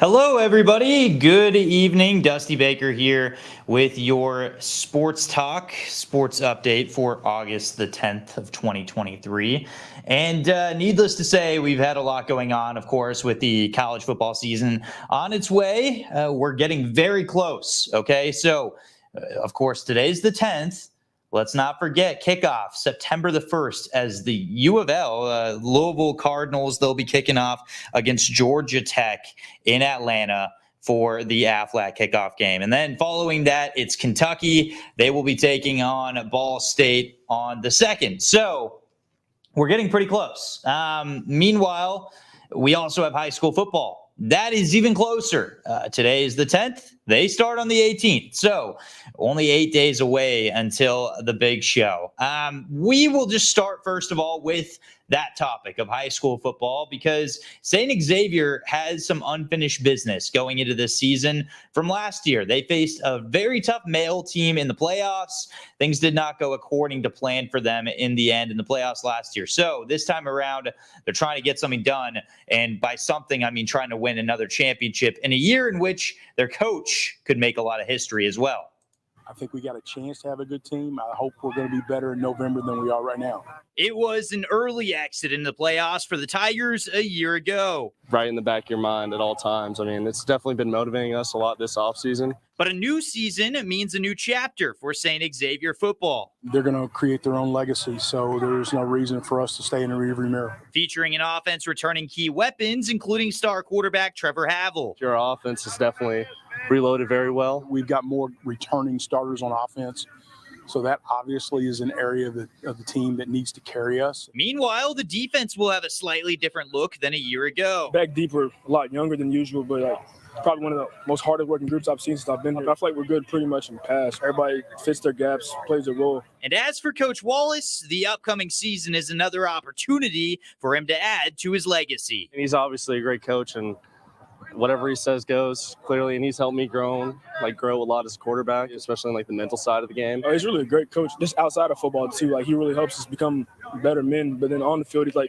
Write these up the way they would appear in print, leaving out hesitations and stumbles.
Hello, everybody. Good evening. Dusty Baker here with your sports update for August the 10th of 2023. And needless to say, we've had a lot going on, of course, with the college football season on its way. We're getting very close. Okay. So, of course, today's the 10th. Let's not forget kickoff September the 1st as the UofL Louisville Cardinals. They'll be kicking off against Georgia Tech in Atlanta for the AFLAC kickoff game. And then following that, it's Kentucky. They will be taking on Ball State on the 2nd. So we're getting pretty close. Meanwhile, we also have high school football. That is even closer. Today is the 10th. They start on the 18th. So only 8 days away until the big show. We will just start, first of all, with that topic of high school football because St. Xavier has some unfinished business going into this season from last year. They faced a very tough male team in the playoffs. Things did not go according to plan for them in the end in the playoffs last year. So this time around, they're trying to get something done. And by something, I mean trying to win another championship in a year in which their coach could make a lot of history as well. I think we got a chance to have a good team. I hope we're going to be better in November than we are right now. It was an early exit in the playoffs for the Tigers a year ago. Right in the back of your mind at all times. I mean, it's definitely been motivating us a lot this offseason. But a new season means a new chapter for St. Xavier football. They're going to create their own legacy, so there's no reason for us to stay in the rearview mirror. Featuring an offense returning key weapons, including star quarterback Trevor Havel. Your offense is definitely reloaded very well. We've got more returning starters on offense. So that obviously is an area of the team that needs to carry us. Meanwhile, the defense will have a slightly different look than a year ago. Back deep, we're a lot younger than usual, but probably one of the most hardest working groups I've seen since I've been here. I feel like we're good pretty much in the past. Everybody fits their gaps, plays their role. And as for Coach Wallace, the upcoming season is another opportunity for him to add to his legacy. And he's obviously a great coach, and whatever he says goes, clearly, and he's helped me grow a lot as a quarterback, especially in the mental side of the game. He's really a great coach, just outside of football too. He really helps us become better men. But then on the field, he's the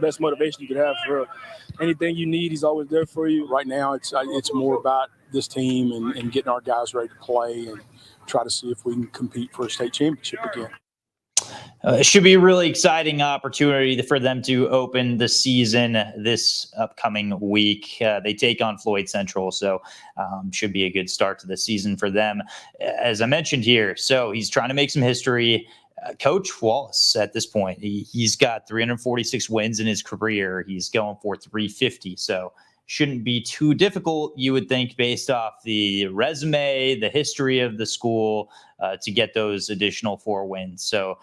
best motivation you could have for anything you need. He's always there for you. Right now, it's more about this team and getting our guys ready to play and try to see if we can compete for a state championship again. It should be a really exciting opportunity for them to open the season this upcoming week. They take on Floyd Central, so should be a good start to the season for them. As I mentioned here, so he's trying to make some history. Coach Wallace, at this point, he's got 346 wins in his career. He's going for 350, so shouldn't be too difficult, you would think, based off the resume, the history of the school, to get those additional 4 wins. So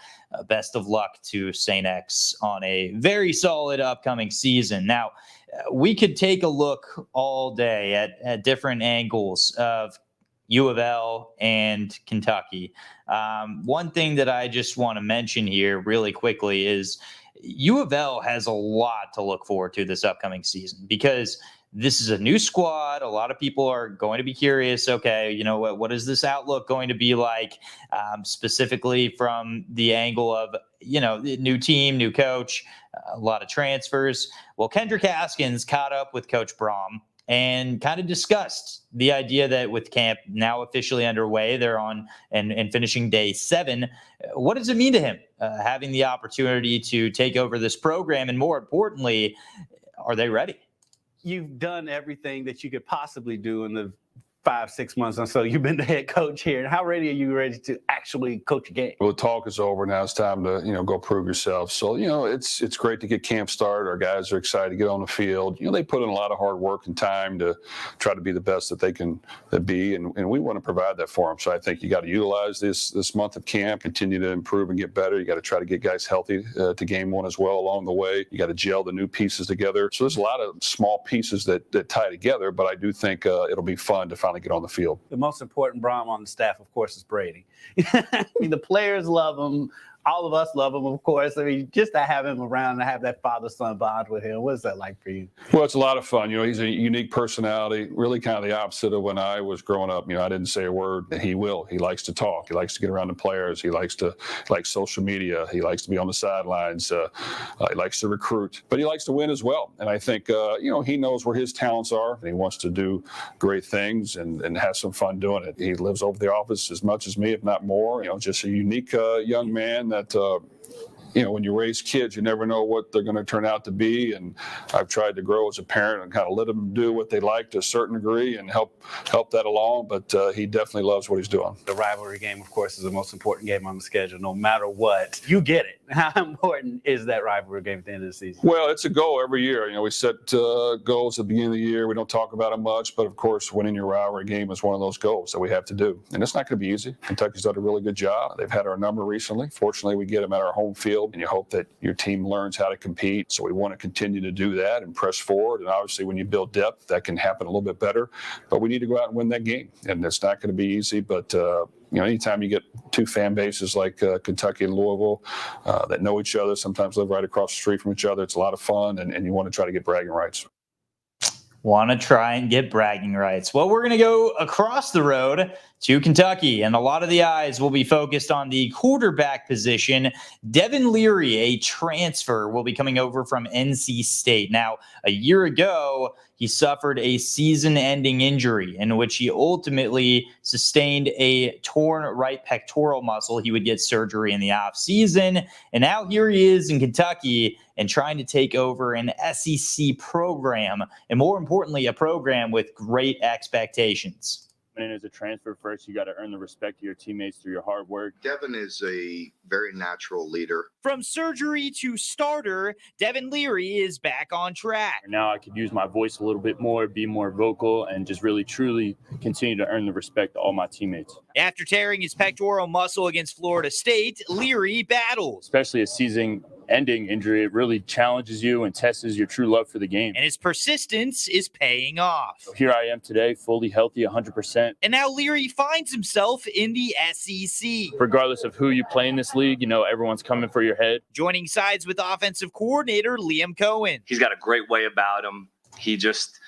best of luck to St. X on a very solid upcoming season. Now, we could take a look all day at different angles of U of L and Kentucky. One thing that I just want to mention here really quickly is U of L has a lot to look forward to this upcoming season because this is a new squad. A lot of people are going to be curious. Okay, what is this outlook going to be like, specifically from the angle of, new team, new coach, a lot of transfers. Well, Kendrick Haskins caught up with Coach Brom and kind of discussed the idea that with camp now officially underway, they're on and finishing day 7. What does it mean to him having the opportunity to take over this program? And more importantly, are they ready? You've done everything that you could possibly do in the 5-6 months or so you've been the head coach here. And how ready are you to actually coach a game? Well, the talk is over. Now it's time to, go prove yourself. So, it's great to get camp started. Our guys are excited to get on the field. They put in a lot of hard work and time to try to be the best that they can be. And we want to provide that for them. So I think you got to utilize this month of camp, continue to improve and get better. You got to try to get guys healthy to game one as well along the way. You got to gel the new pieces together. So there's a lot of small pieces that tie together, but I do think it'll be fun to finally get on the field. The most important Brom on the staff, of course, is Brady. I mean, the players love him. All of us love him, of course. I mean, just to have him around and have that father-son bond with him, what's that like for you? Well, it's a lot of fun. He's a unique personality, really kind of the opposite of when I was growing up. I didn't say a word, and he will. He likes to talk. He likes to get around the players. He likes social media. He likes to be on the sidelines. He likes to recruit, but he likes to win as well. And I think, he knows where his talents are, and he wants to do great things and have some fun doing it. He lives over the office as much as me, if not more. Just a unique young man that, when you raise kids, you never know what they're going to turn out to be. And I've tried to grow as a parent and kind of let them do what they like to a certain degree and help that along. But he definitely loves what he's doing. The rivalry game, of course, is the most important game on the schedule. No matter what, you get it. How important is that rivalry game at the end of the season? Well, it's a goal every year. We set goals at the beginning of the year. We don't talk about them much, but of course, winning your rivalry game is one of those goals that we have to do. And it's not going to be easy. Kentucky's done a really good job. They've had our number recently. Fortunately, we get them at our home field, and you hope that your team learns how to compete. So we want to continue to do that and press forward. And obviously, when you build depth, that can happen a little bit better. But we need to go out and win that game. And it's not going to be easy, but anytime you get two fan bases like Kentucky and Louisville that know each other, sometimes live right across the street from each other, it's a lot of fun, and you want to try to get bragging rights. Want to try and get bragging rights. Well, we're going to go across the road to Kentucky, and a lot of the eyes will be focused on the quarterback position. Devin Leary, a transfer, will be coming over from NC State. Now, a year ago, he suffered a season-ending injury in which he ultimately sustained a torn right pectoral muscle. He would get surgery in the offseason, and now here he is in Kentucky and trying to take over an SEC program, and more importantly, a program with great expectations. And as a transfer first, you got to earn the respect of your teammates through your hard work. Devin is a very natural leader. From surgery to starter, Devin Leary is back on track. Now I could use my voice a little bit more, be more vocal, and just really, truly continue to earn the respect of all my teammates. After tearing his pectoral muscle against Florida State, Leary battles. Especially a season-ending injury, it really challenges you and tests your true love for the game. And his persistence is paying off. So here I am today, fully healthy, 100%. And now Leary finds himself in the SEC. Regardless of who you play in this league, everyone's coming for your head. Joining sides with offensive coordinator Liam Cohen. He's got a great way about him. He just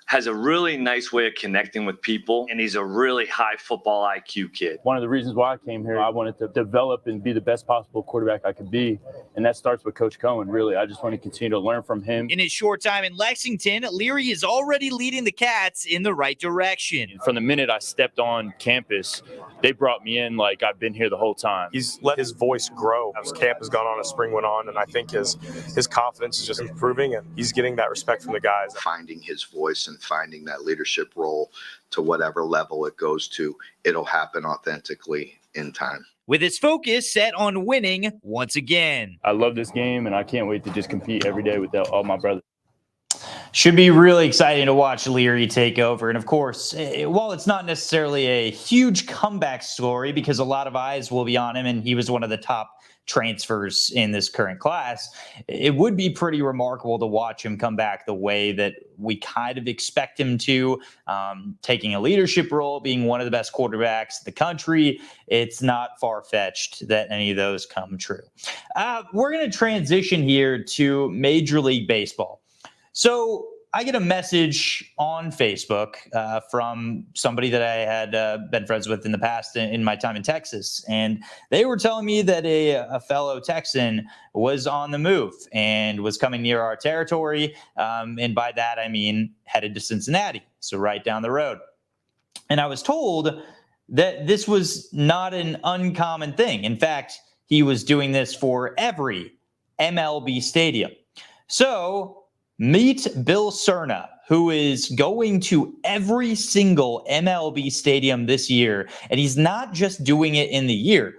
has a really nice way of connecting with people, and he's a really high football IQ kid. One of the reasons why I came here, I wanted to develop and be the best possible quarterback I could be, and that starts with Coach Cohen, really. I just want to continue to learn from him. In his short time in Lexington, Leary is already leading the Cats in the right direction. From the minute I stepped on campus, they brought me in like I've been here the whole time. He's let his voice grow as camp has gone on, as spring went on, and I think his confidence is just improving, and he's getting that respect from the guys. Finding his voice and finding that leadership role to whatever level it goes to, it'll happen authentically in time. With his focus set on winning once again. I love this game, and I can't wait to just compete every day with all my brothers. Should be really exciting to watch Leary take over. And of course, while it's not necessarily a huge comeback story because a lot of eyes will be on him and he was one of the top transfers in this current class, it would be pretty remarkable to watch him come back the way that we kind of expect him to, taking a leadership role, being one of the best quarterbacks in the country. It's not far-fetched that any of those come true. We're going to transition here to Major League Baseball. So I get a message on Facebook from somebody that I had been friends with in the past in my time in Texas. And they were telling me that a fellow Texan was on the move and was coming near our territory. And by that, I mean headed to Cincinnati, so right down the road. And I was told that this was not an uncommon thing. In fact, he was doing this for every MLB stadium. So meet Bill Cerna, who is going to every single MLB stadium this year. And he's not just doing it in the year.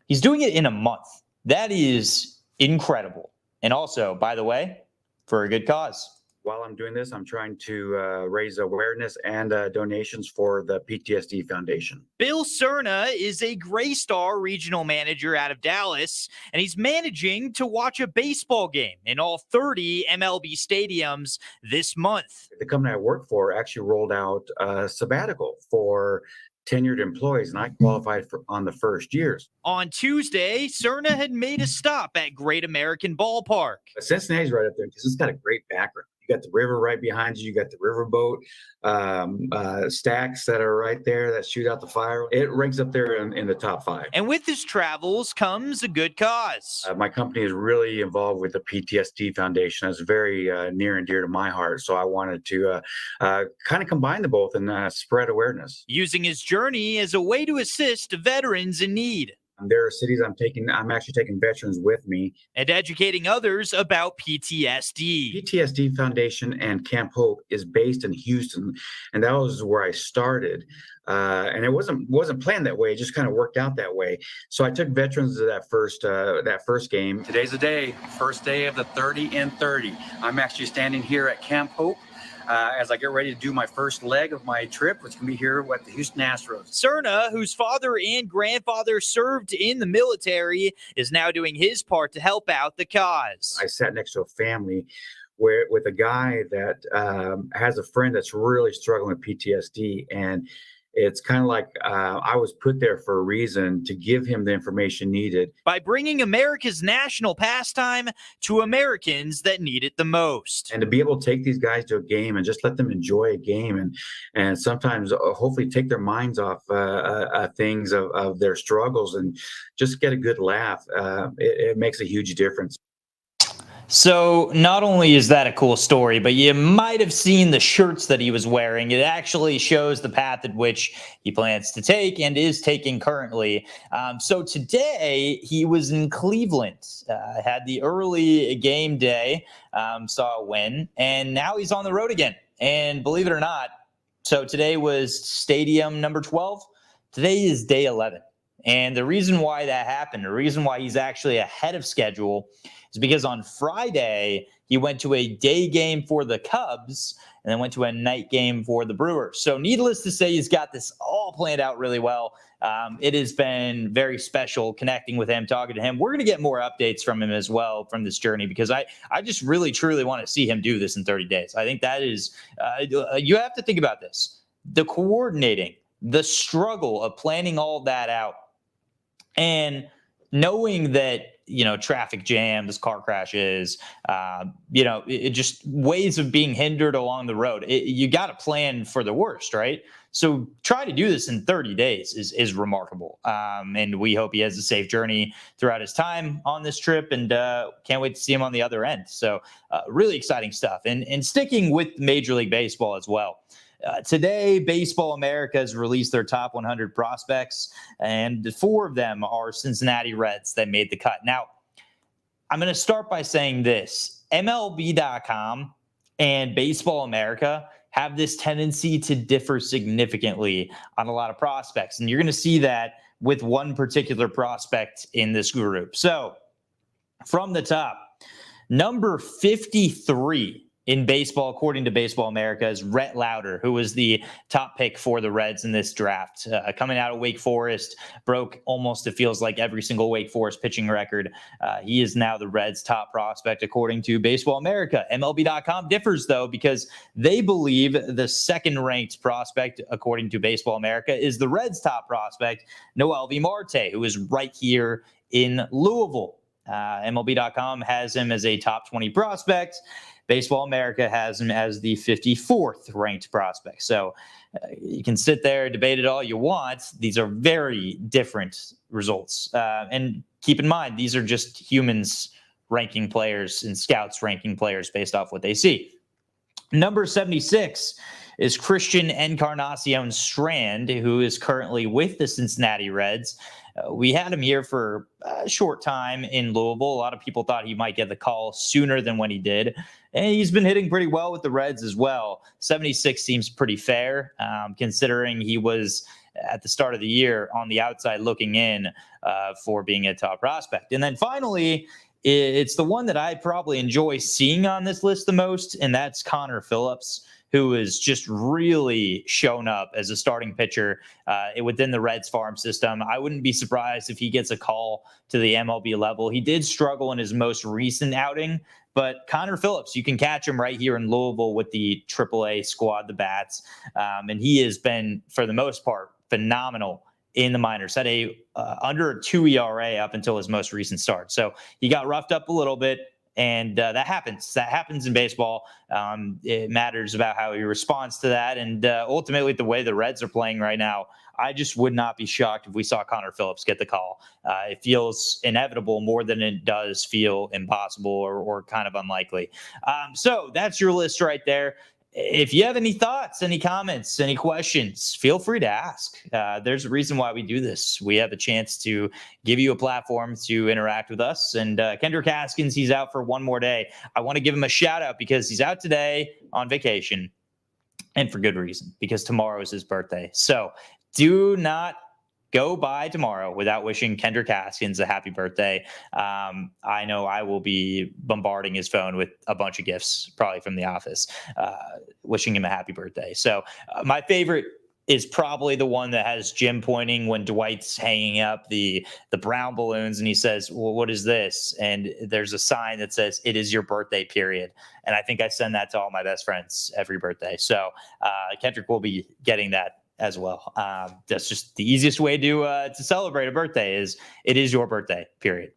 He's doing it in a month. That is incredible. And also, by the way, for a good cause. While I'm doing this, I'm trying to raise awareness and donations for the PTSD Foundation. Bill Cerna is a Gray Star regional manager out of Dallas, and he's managing to watch a baseball game in all 30 MLB stadiums this month. The company I work for actually rolled out a sabbatical for tenured employees, and I qualified on the first years. On Tuesday, Cerna had made a stop at Great American Ballpark. Cincinnati's right up there because it's got a great background. You got the river right behind you. You got the riverboat stacks that are right there that shoot out the fire. It ranks up there in the top 5. And with his travels comes a good cause. My company is really involved with the PTSD Foundation. That's very near and dear to my heart. So I wanted to kind of combine the both and spread awareness. Using his journey as a way to assist veterans in need. There are cities I'm actually taking veterans with me. And educating others about PTSD. PTSD Foundation and Camp Hope is based in Houston, and that was where I started. And it wasn't planned that way. It just kind of worked out that way. So I took veterans to that first game. Today's the day, first day of the 30 and 30. I'm actually standing here at Camp Hope as I get ready to do my first leg of my trip, which can be here at the Houston Astros. Cerna, whose father and grandfather served in the military, is now doing his part to help out the cause. I sat next to a family with a guy that has a friend that's really struggling with PTSD, and it's kind of like I was put there for a reason to give him the information needed. By bringing America's national pastime to Americans that need it the most. And to be able to take these guys to a game and just let them enjoy a game and sometimes hopefully take their minds off things of their struggles and just get a good laugh. It makes a huge difference. So not only is that a cool story, but you might have seen the shirts that he was wearing. It actually shows the path at which he plans to take and is taking currently. So today he was in Cleveland, had the early game day, saw a win, and now he's on the road again. And believe it or not, so today was stadium number 12. Today is day 11. And the reason why that happened, the reason why he's actually ahead of schedule is because on Friday, he went to a day game for the Cubs and then went to a night game for the Brewers. So needless to say, he's got this all planned out really well. It has been very special connecting with him, talking to him. We're going to get more updates from him as well from this journey because I just really, truly want to see him do this in 30 days. I think that is, you have to think about this. The coordinating, the struggle of planning all that out, and knowing that, traffic jams, car crashes, it just ways of being hindered along the road. You got to plan for the worst, right? So try to do this in 30 days is remarkable. And we hope he has a safe journey throughout his time on this trip and can't wait to see him on the other end. So really exciting stuff. And sticking with Major League Baseball as well. Today, Baseball America has released their top 100 prospects, and 4 of them are Cincinnati Reds that made the cut. Now, I'm going to start by saying this. MLB.com and Baseball America have this tendency to differ significantly on a lot of prospects, and you're going to see that with one particular prospect in this group. So, from the top, number 53 in baseball, according to Baseball America, is Rhett Lauder, who was the top pick for the Reds in this draft. Coming out of Wake Forest, broke almost, it feels like, every single Wake Forest pitching record. He is now the Reds' top prospect, according to Baseball America. MLB.com differs, though, because they believe the second-ranked prospect, according to Baseball America, is the Reds' top prospect, Noelvi Marte, who is right here in Louisville. MLB.com has him as a top 20 prospect. Baseball America has him as the 54th ranked prospect. So you can sit there, debate it all you want. These are very different results. And keep in mind, these are just humans ranking players and scouts ranking players based off what they see. Number 76 is Christian Encarnacion Strand, who is currently with the Cincinnati Reds. We had him here for a short time in Louisville. A lot of people thought he might get the call sooner than when he did. And he's been hitting pretty well with the Reds as well. 76 seems pretty fair, considering he was at the start of the year on the outside looking in for being a top prospect. And then finally, it's the one that I probably enjoy seeing on this list the most, and that's Connor Phillips, who has just really shown up as a starting pitcher within the Reds farm system. I wouldn't be surprised if he gets a call to the MLB level. He did struggle in his most recent outing, but Connor Phillips, you can catch him right here in Louisville with the AAA squad, the Bats. And he has been, for the most part, phenomenal in the minors. Had a under a 2 ERA up until his most recent start. So he got roughed up a little bit. And that happens. That happens in baseball. It matters about how he responds to that. And ultimately, the way the Reds are playing right now, I just would not be shocked if we saw Connor Phillips get the call. It feels inevitable more than it does feel impossible or kind of unlikely. So that's your list right there. If you have any thoughts, any comments, any questions, feel free to ask. There's a reason why we do this. We have a chance to give you a platform to interact with us. And Kendrick Haskins, he's out for one more day. I want to give him a shout out because he's out today on vacation, and for good reason, because tomorrow is his birthday. So do not go by tomorrow without wishing Kendrick Haskins a happy birthday. I know I will be bombarding his phone with a bunch of gifts, probably from the office, wishing him a happy birthday. So my favorite is probably the one that has Jim pointing when Dwight's hanging up the brown balloons, and he says, well, what is this? And there's a sign that says, it is your birthday, period. And I think I send that to all my best friends every birthday. So Kendrick will be getting that as well. That's just the easiest way to celebrate a birthday is it is your birthday, period.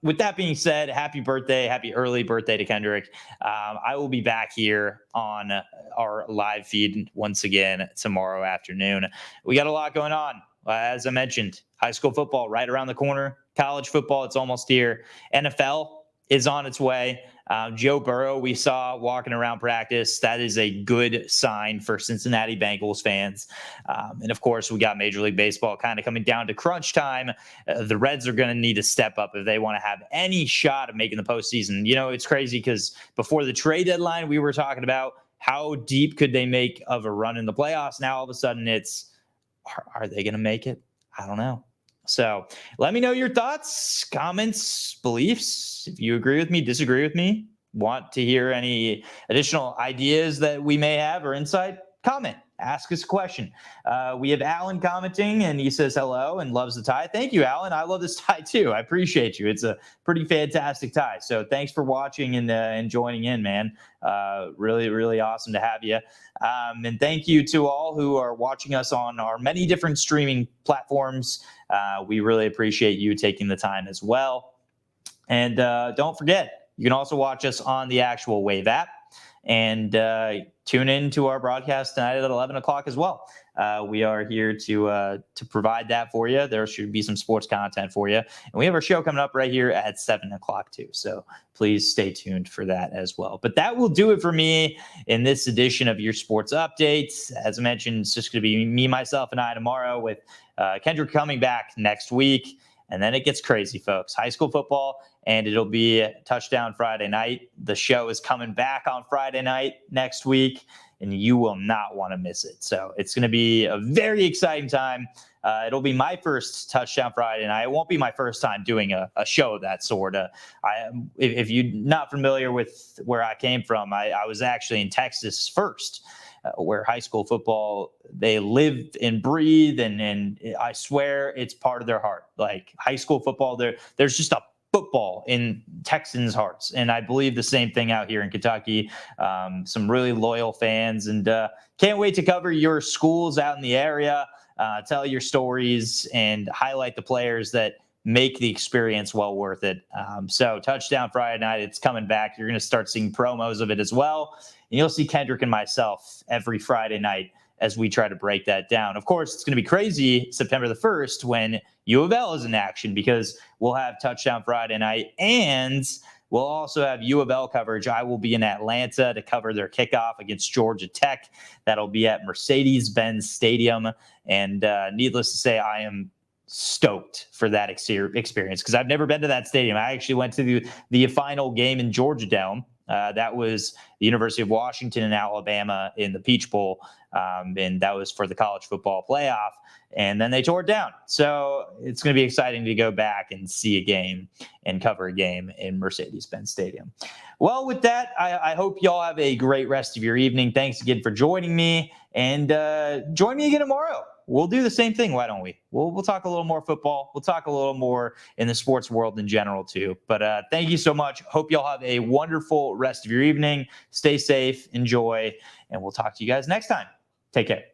With that being said, happy birthday, happy early birthday to Kendrick. I will be back here on our live feed once again tomorrow afternoon. We got a lot going on. As I mentioned, high school football right around the corner, college football, it's almost here. NFL is on its way. Joe Burrow, we saw walking around practice. That is a good sign for Cincinnati Bengals fans. And of course, we got Major League Baseball kind of coming down to crunch time. The Reds are going to need to step up if they want to have any shot of making the postseason. You know, it's crazy because before the trade deadline, we were talking about how deep could they make of a run in the playoffs. Now, all of a sudden, it's, are they going to make it? I don't know. So let me know your thoughts, comments, beliefs. If you agree with me, disagree with me, want to hear any additional ideas that we may have or insight, comment, ask us a question. We have Alan commenting, and he says hello and loves the tie. Thank you, Alan. I love this tie too. I appreciate you. It's a pretty fantastic tie. So thanks for watching and joining in, man. Really, really awesome to have you. And thank you to all who are watching us on our many different streaming platforms. We really appreciate you taking the time as well. And don't forget, you can also watch us on the actual Wave app and tune in to our broadcast tonight at 11 o'clock as well. We are here to provide that for you. There should be some sports content for you. And we have our show coming up right here at 7 o'clock too. So please stay tuned for that as well. But that will do it for me in this edition of your sports updates. As I mentioned, it's just going to be me, myself, and I tomorrow with Kendrick coming back next week. And then it gets crazy, folks. High school football, and it'll be Touchdown Friday night. The show is coming back on Friday night next week, and you will not want to miss it. So it's going to be a very exciting time. It'll be my first Touchdown Friday night. It won't be my first time doing a show of that sort. If you're not familiar with where I came from, I was actually in Texas first. Where high school football, they live and breathe, and I swear it's part of their heart. Like high school football, there's just a football in Texans' hearts, and I believe the same thing out here in Kentucky. Some really loyal fans, and can't wait to cover your schools out in the area, tell your stories, and highlight the players that make the experience well worth it. So Touchdown Friday night, it's coming back. You're going to start seeing promos of it as well. And you'll see Kendrick and myself every Friday night as we try to break that down. Of course, it's going to be crazy September the 1st when UofL is in action, because we'll have Touchdown Friday night and we'll also have UofL coverage. I will be in Atlanta to cover their kickoff against Georgia Tech. That'll be at Mercedes-Benz Stadium. And needless to say, I am stoked for that experience because I've never been to that stadium. I actually went to the final game in Georgia Dome. That was the University of Washington and Alabama in the Peach Bowl, and that was for the college football playoff. And then they tore it down. So it's going to be exciting to go back and see a game and cover a game in Mercedes-Benz Stadium. Well, with that, I hope y'all have a great rest of your evening. Thanks again for joining me, and join me again tomorrow. We'll do the same thing. Why don't we? We'll talk a little more football. We'll talk a little more in the sports world in general too. But thank you so much. Hope y'all have a wonderful rest of your evening. Stay safe, enjoy, and we'll talk to you guys next time. Take care.